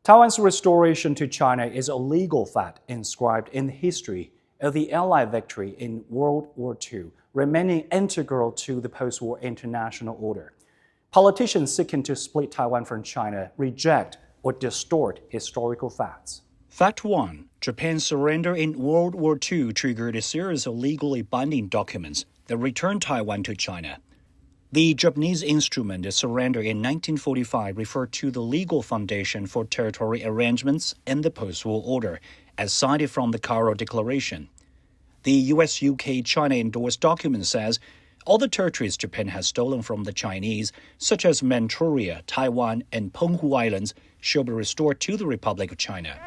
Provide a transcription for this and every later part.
Taiwan's restoration to China is a legal fact inscribed in the history of the Allied victory in World War II, remaining integral to the post-war international order. Politicians seeking to split Taiwan from China reject or distort historical facts. Fact 1. Japan's surrender in World War II triggered a series of legally binding documents that returned Taiwan to China. The Japanese instrument to surrender in 1945 referred to the legal foundation for territory arrangements in the post-war order, as cited from the Cairo Declaration. The US-UK-China endorsed document says all the territories Japan has stolen from the Chinese, such as Manchuria, Taiwan, and Penghu Islands, shall be restored to the Republic of China.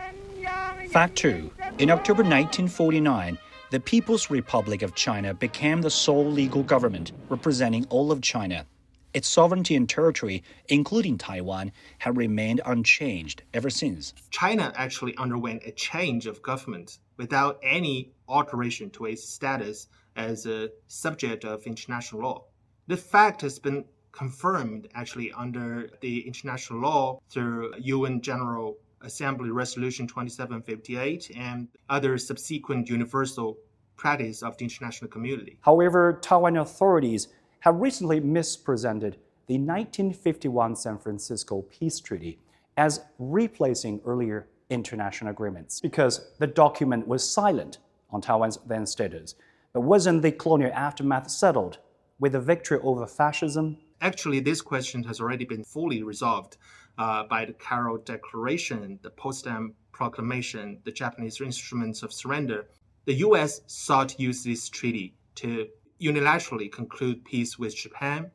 Fact 2. In October 1949, the People's Republic of China became the sole legal government representing all of China. Its sovereignty and territory, including Taiwan, have remained unchanged ever since. China actually underwent a change of government without any alteration to its status as a subject of international law. The fact has been confirmed actually under the international law through UN General Assembly Resolution 2758 and other subsequent universal practice of the international community. However, Taiwan authorities have recently misrepresented the 1951 San Francisco Peace Treaty as replacing earlier international agreements because the document was silent on Taiwan's then status. But wasn't the colonial aftermath settled with the victory over fascism? Actually, this question has already been fully resolved by the Cairo Declaration, the Potsdam Proclamation, the Japanese instruments of surrender. The U.S. sought to use this treaty to unilaterally conclude peace with Japan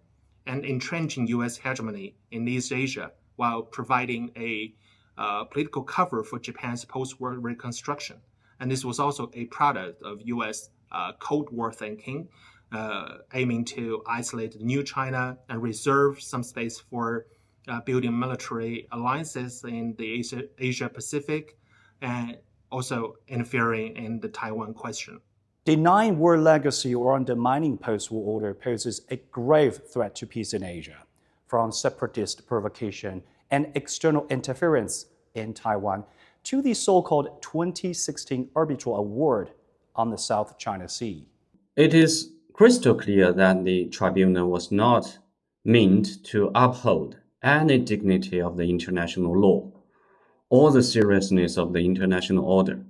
and entrenching U.S. hegemony in East Asia while providing a political cover for Japan's post-war reconstruction. And this was also a product of U.S. Cold War thinking, aiming to isolate the new China and reserve some space for building military alliances in the Asia-Pacific and also interfering in the Taiwan question. Denying war legacy or undermining post-war order poses a grave threat to peace in Asia, from separatist provocation and external interference in Taiwan to the so-called 2016 Arbitral Award on the South China Sea. It is crystal clear that the tribunal was not meant to uphold any dignity of the international law or the seriousness of the international order.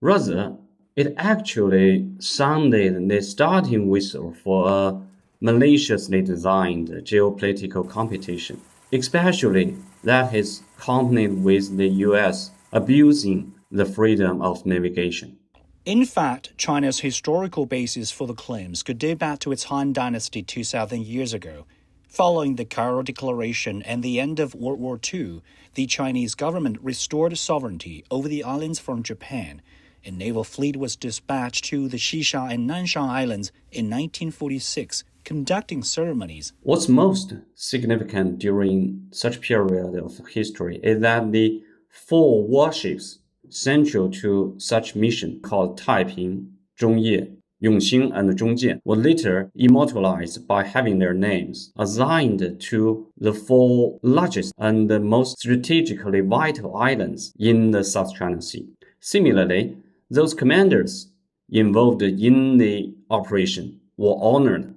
Rather, it actually sounded the starting whistle for a maliciously designed geopolitical competition, especially that is accompanied with the U.S. abusing the freedom of navigation. In fact, China's historical basis for the claims could date back to its Han Dynasty 2,000 years ago. Following the Cairo Declaration and the end of World War II, the Chinese government restored sovereignty over the islands from Japan. A naval fleet was dispatched to the Xisha and Nanshan Islands in 1946, conducting ceremonies. What's most significant during such period of history is that the 4 warships central to such mission, called Taiping, Zhongye, Yongxing, and Zhongjian, were later immortalized by having their names assigned to the 4 largest and most strategically vital islands in the South China Sea. Similarly, those commanders involved in the operation were honored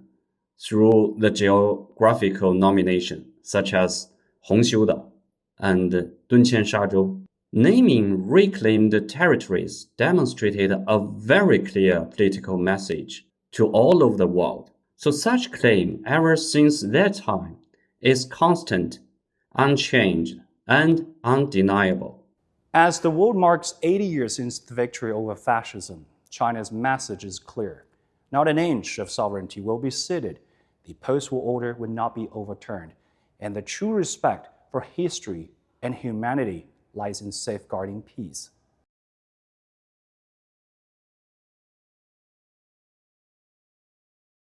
through the geographical nomination, such as Hongxiudao and Dunqian Shazhou. Naming reclaimed territories demonstrated a very clear political message to all over the world. So such claim ever since that time is constant, unchanged, and undeniable. As the world marks 80 years since the victory over fascism, China's message is clear. Not an inch of sovereignty will be ceded, the post-war order will not be overturned, and the true respect for history and humanity lies in safeguarding peace.